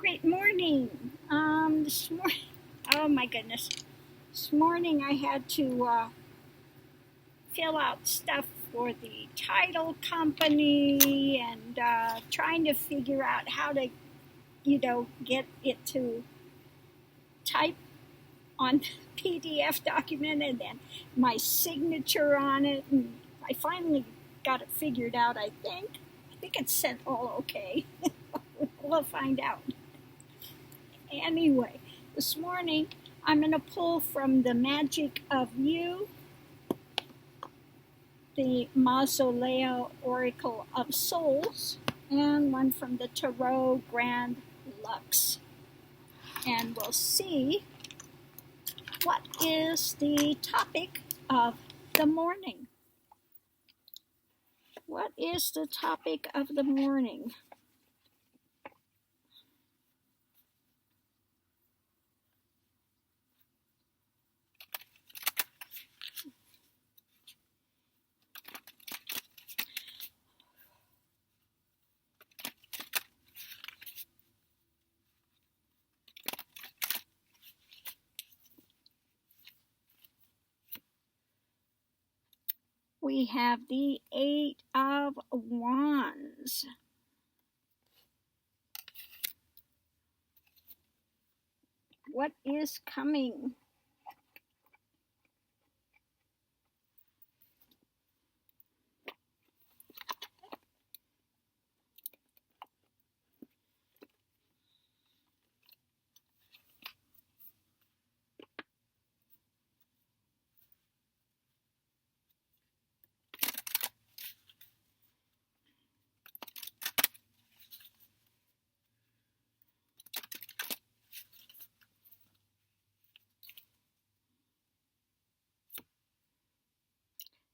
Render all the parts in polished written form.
Great morning. This morning, oh my goodness. This morning I had to fill out stuff for the title company and trying to figure out how to, get it to type on the PDF document and then my signature on it. And I finally got it figured out, I think. I think it's sent all okay. We'll find out. Anyway, this morning I'm going to pull from the Magic of You, the Mausoleo Oracle of Souls, and one from the Tarot Grand Lux. And we'll see what is the topic of the morning. What is the topic of the morning? We have the Eight of Wands. What is coming?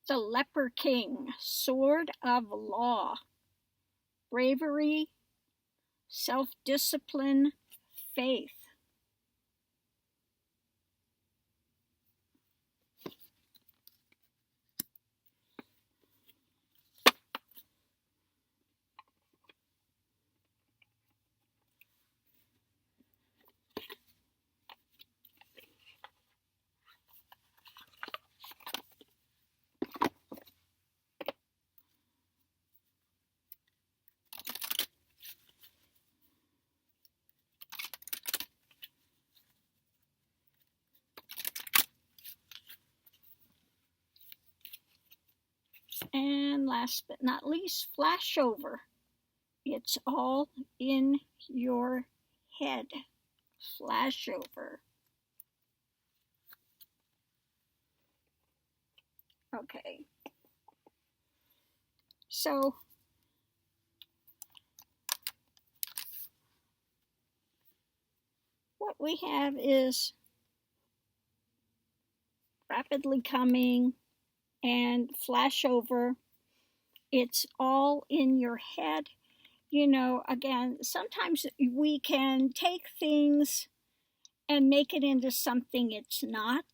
The Leper King, Sword of Law, Bravery, Self-Discipline, Faith. And last but not least, Flashover. It's all in your head. Flashover. Okay. So, what we have is rapidly coming and flashover. It's all in your head. Again, sometimes we can take things and make it into something it's not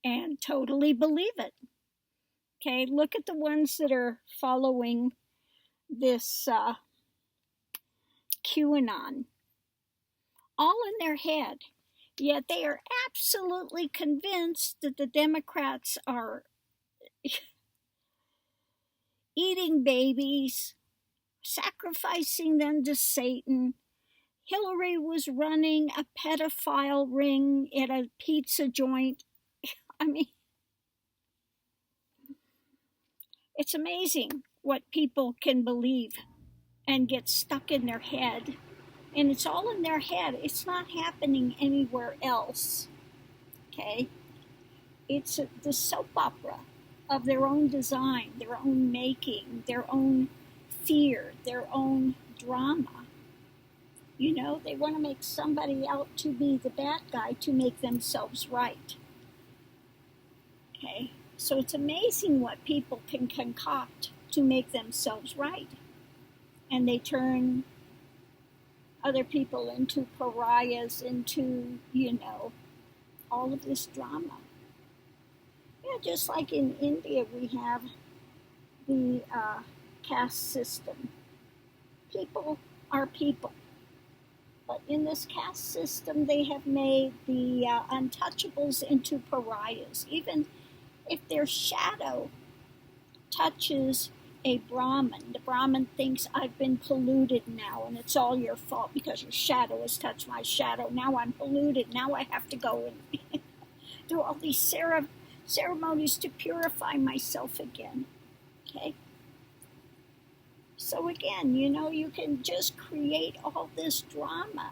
and totally believe it. Okay, look at the ones that are following this QAnon. All in their head. Yet they are absolutely convinced that the Democrats are eating babies, sacrificing them to Satan. Hillary was running a pedophile ring at a pizza joint. I mean, it's amazing what people can believe and get stuck in their head. And it's all in their head. It's not happening anywhere else. Okay? It's the soap opera of their own design, their own making, their own fear, their own drama. They want to make somebody out to be the bad guy to make themselves right. Okay? So it's amazing what people can concoct to make themselves right. And they turn other people into pariahs, into, all of this drama. Yeah, just like in India, we have the caste system. People are people. But in this caste system, they have made the untouchables into pariahs. Even if their shadow touches a Brahmin, the Brahmin thinks, I've been polluted now, and it's all your fault because your shadow has touched my shadow. Now I'm polluted. Now I have to go and do all these ceremonies to purify myself again. Okay? So again, you can just create all this drama.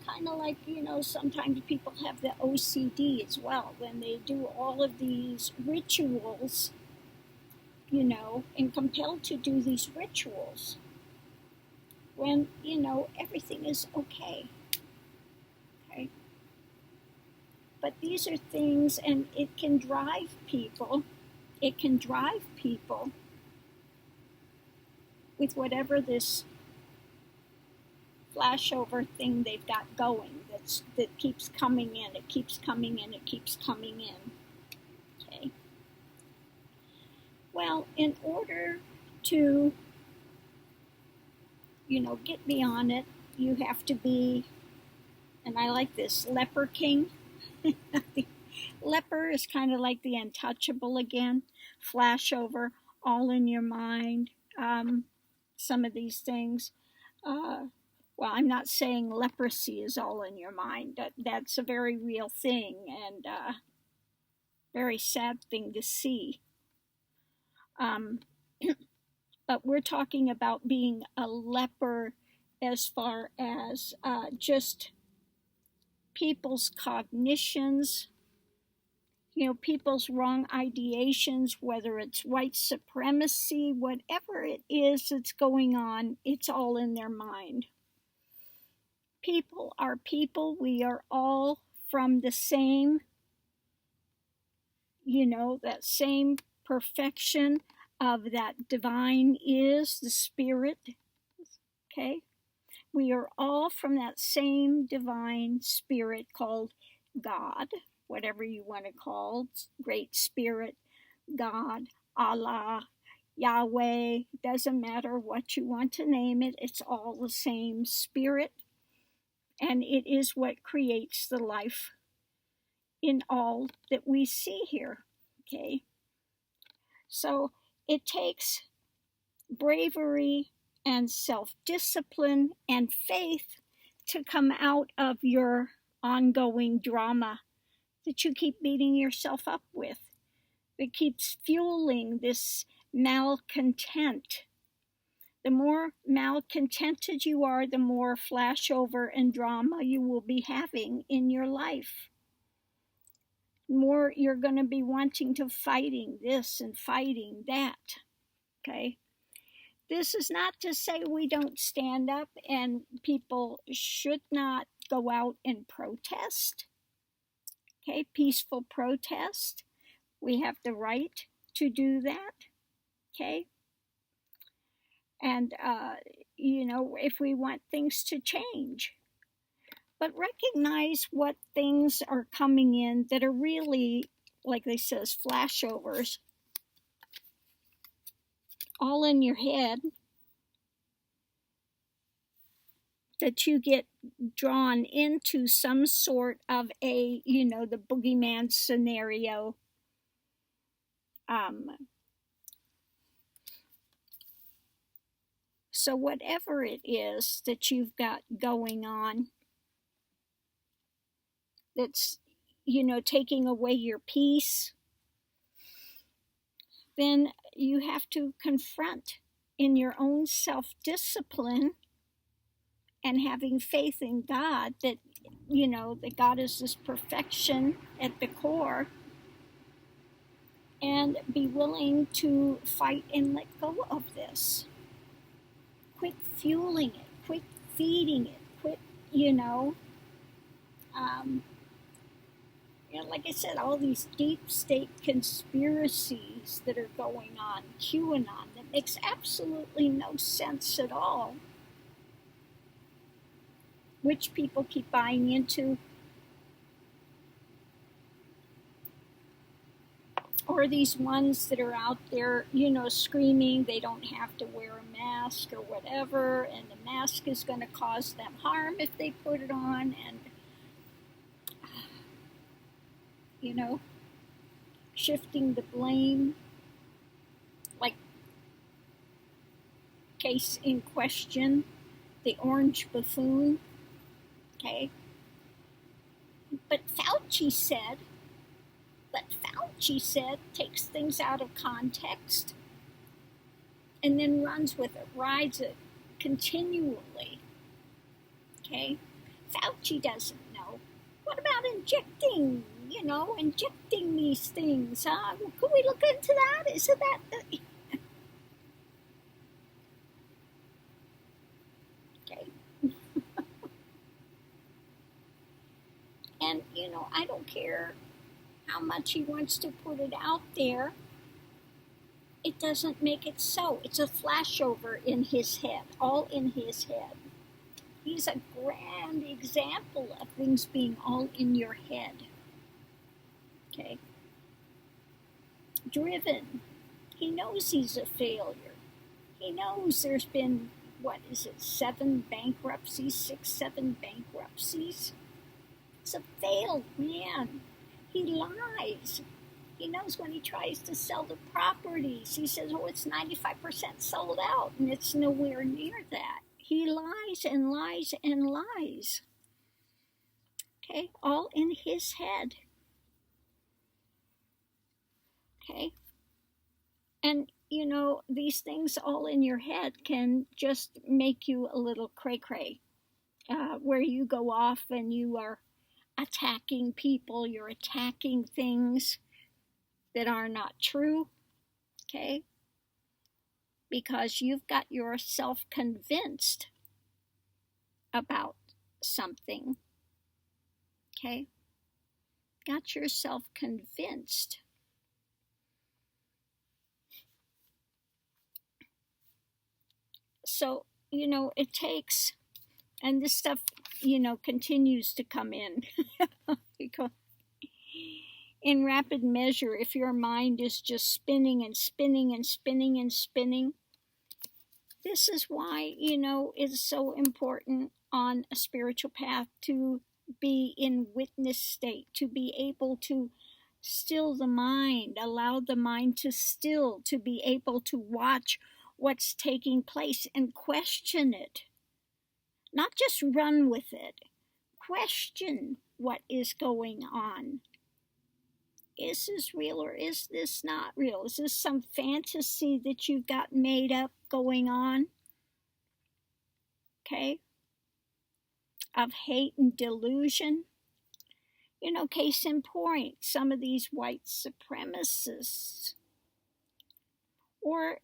Kind of like, sometimes people have the OCD as well when they do all of these rituals, and compelled to do these rituals when, everything is okay. Okay. But these are things, and it can drive people. It can drive people with whatever this flashover thing they've got going that keeps coming in. It keeps coming in. It keeps coming in. Okay. Well, in order to, get beyond it, you have to be, and I like this, leper king. The leper is kind of like the untouchable again. Flashover, all in your mind. Some of these things. Well, I'm not saying leprosy is all in your mind. That's a very real thing and very sad thing to see. But we're talking about being a leper as far as just people's cognitions, people's wrong ideations, whether it's white supremacy, whatever it is that's going on, it's all in their mind. People are people. We are all from the same, that same perfection of that divine is, the spirit. Okay? We are all from that same divine spirit called God, whatever you want to call it, Great Spirit, God, Allah, Yahweh, doesn't matter what you want to name it, it's all the same spirit. And it is what creates the life in all that we see here. Okay? So it takes bravery and self-discipline and faith to come out of your ongoing drama that you keep beating yourself up with, that keeps fueling this malcontent. The more malcontented you are, the more flashover and drama you will be having in your life. The more you're going to be wanting to fighting this and fighting that. Okay? This is not to say we don't stand up and people should not go out and protest. Okay? Peaceful protest. We have the right to do that. Okay? And, if we want things to change. But recognize what things are coming in that are really, like they says, flashovers, all in your head, that you get drawn into some sort of a, the boogeyman scenario. So whatever it is that you've got going on, that's, taking away your peace, then you have to confront in your own self-discipline and having faith in God that, that God is this perfection at the core, and be willing to fight and let go of this. Quit fueling it, quit feeding it, quit, like I said, all these deep state conspiracies that are going on, QAnon, that makes absolutely no sense at all, which people keep buying into, or for these ones that are out there, screaming they don't have to wear a mask or whatever, and the mask is going to cause them harm if they put it on, and, shifting the blame, like case in question, the orange buffoon, okay? But Fauci said, takes things out of context and then runs with it, rides it continually, okay? Fauci doesn't know. What about injecting these things, huh? Could we look into that? Isn't that okay? And, I don't care how much he wants to put it out there. It doesn't make it so. It's a flashover in his head, all in his head. He's a grand example of things being all in your head. Okay? Driven. He knows he's a failure. He knows there's been, 7 bankruptcies, 6, 7 bankruptcies? It's a failed man. He lies. He knows when he tries to sell the properties, he says, it's 95% sold out, and it's nowhere near that. He lies and lies and lies. Okay, all in his head. Okay, and these things all in your head can just make you a little cray-cray, where you go off and you are attacking people, you're attacking things that are not true, okay? Because you've got yourself convinced about something, okay? Got yourself convinced. So, it takes, and this stuff, continues to come in. Because in rapid measure, if your mind is just spinning and spinning and spinning and spinning, this is why, it's so important on a spiritual path to be in witness state, to be able to still the mind, allow the mind to still, to be able to watch what's taking place and question it. Not just run with it. Question what is going on. Is this real or is this not real? Is this some fantasy that you've got made up going on? Okay? Of hate and delusion. Case in point, some of these white supremacists, or,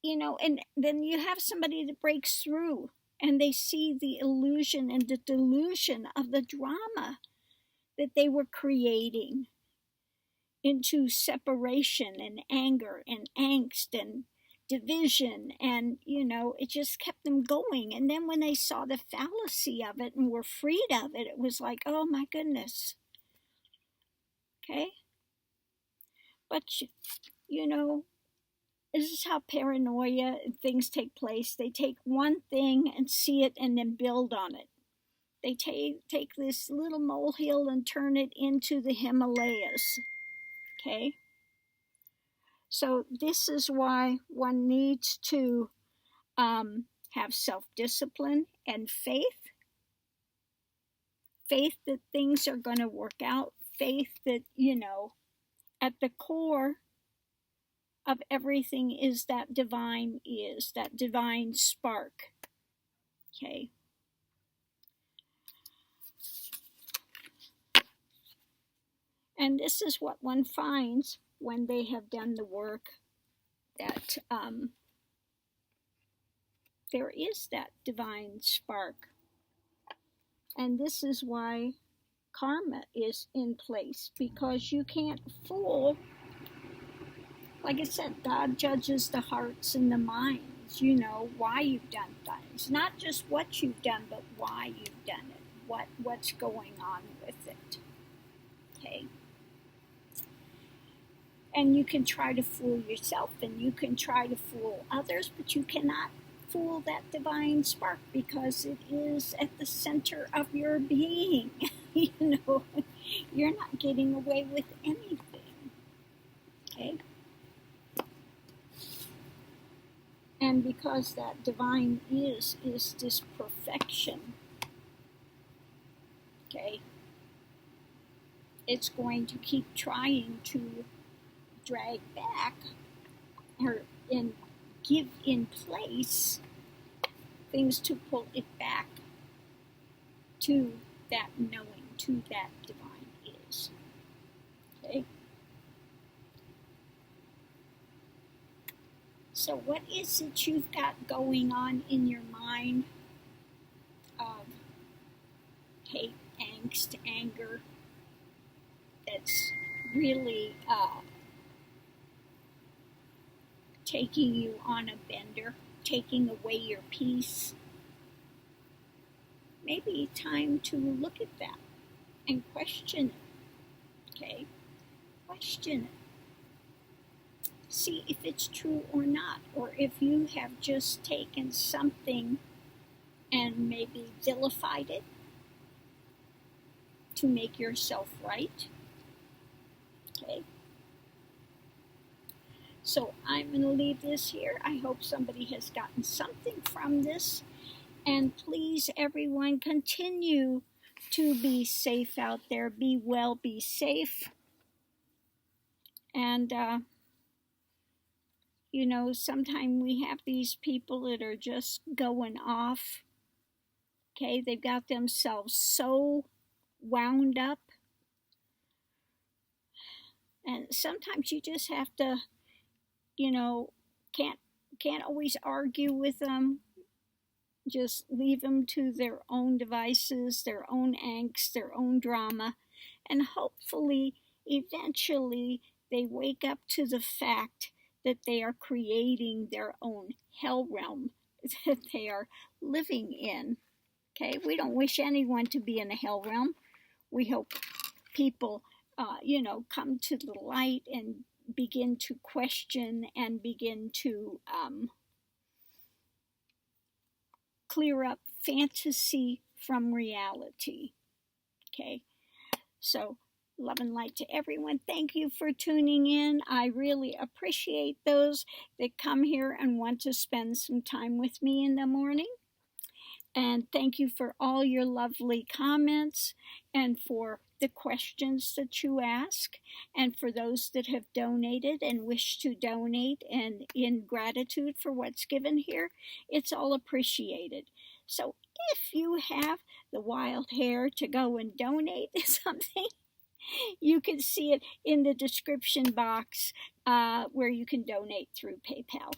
and then you have somebody that breaks through and they see the illusion and the delusion of the drama that they were creating into separation and anger and angst and division, and it just kept them going. And then when they saw the fallacy of it and were freed of it, it was like, oh my goodness. Okay? But this is how paranoia and things take place. They take one thing and see it and then build on it. They take this little molehill and turn it into the Himalayas. Okay? So this is why one needs to have self-discipline and faith. Faith that things are going to work out. Faith that, at the core of everything is that divine spark. Okay? And this is what one finds when they have done the work, that there is that divine spark. And this is why karma is in place, because you can't fool. Like I said, God judges the hearts and the minds. Why you've done things. Not just what you've done, but why you've done it. What's going on with it. Okay? And you can try to fool yourself and you can try to fool others, but you cannot fool that divine spark because it is at the center of your being. You know, you're not getting away with anything. Okay? And because that divine is this perfection, okay, it's going to keep trying to drag back or give in place things to pull it back to that knowing, to that divine is. Okay? So what is it you've got going on in your mind of hate, angst, anger that's really taking you on a bender, taking away your peace? Maybe time to look at that and question it. Okay? Question it. See if it's true or not, or if you have just taken something and maybe vilified it to make yourself right. Okay? So I'm going to leave this here. I hope somebody has gotten something from this. And please, everyone, continue to be safe out there. Be well, be safe. And, you know, sometimes we have these people that are just going off. Okay, they've got themselves so wound up. And sometimes you just have to, you know, can't always argue with them. Just leave them to their own devices, their own angst, their own drama, and hopefully, eventually, they wake up to the fact that they are creating their own hell realm that they are living in. Okay, we don't wish anyone to be in a hell realm. We hope people, come to the light and begin to question and begin to clear up fantasy from reality. Okay, so love and light to everyone. Thank you for tuning in. I really appreciate those that come here and want to spend some time with me in the morning. And thank you for all your lovely comments and for the questions that you ask, and for those that have donated and wish to donate and in gratitude for what's given here. It's all appreciated. So if you have the wild hair to go and donate something, you can see it in the description box where you can donate through PayPal.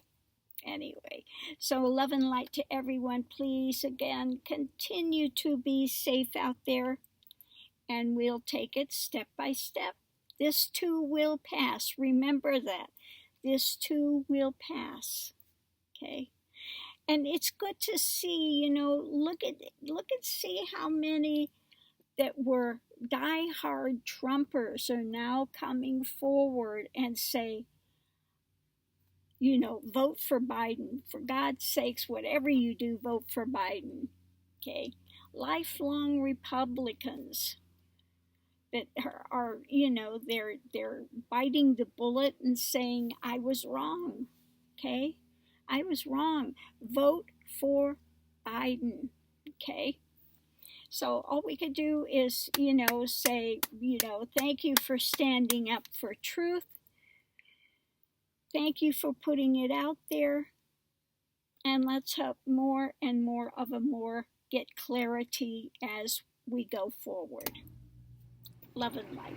Anyway, so love and light to everyone. Please, again, continue to be safe out there, and we'll take it step by step. This too will pass. Remember that. This too will pass. Okay? And it's good to see, look at see how many that were die-hard Trumpers are now coming forward and say, vote for Biden. For God's sakes, whatever you do, vote for Biden. Okay? Lifelong Republicans that are they're biting the bullet and saying, I was wrong. Okay? I was wrong. Vote for Biden. Okay? So all we could do is, say, thank you for standing up for truth. Thank you for putting it out there. And let's hope more and more of get clarity as we go forward. Love and light.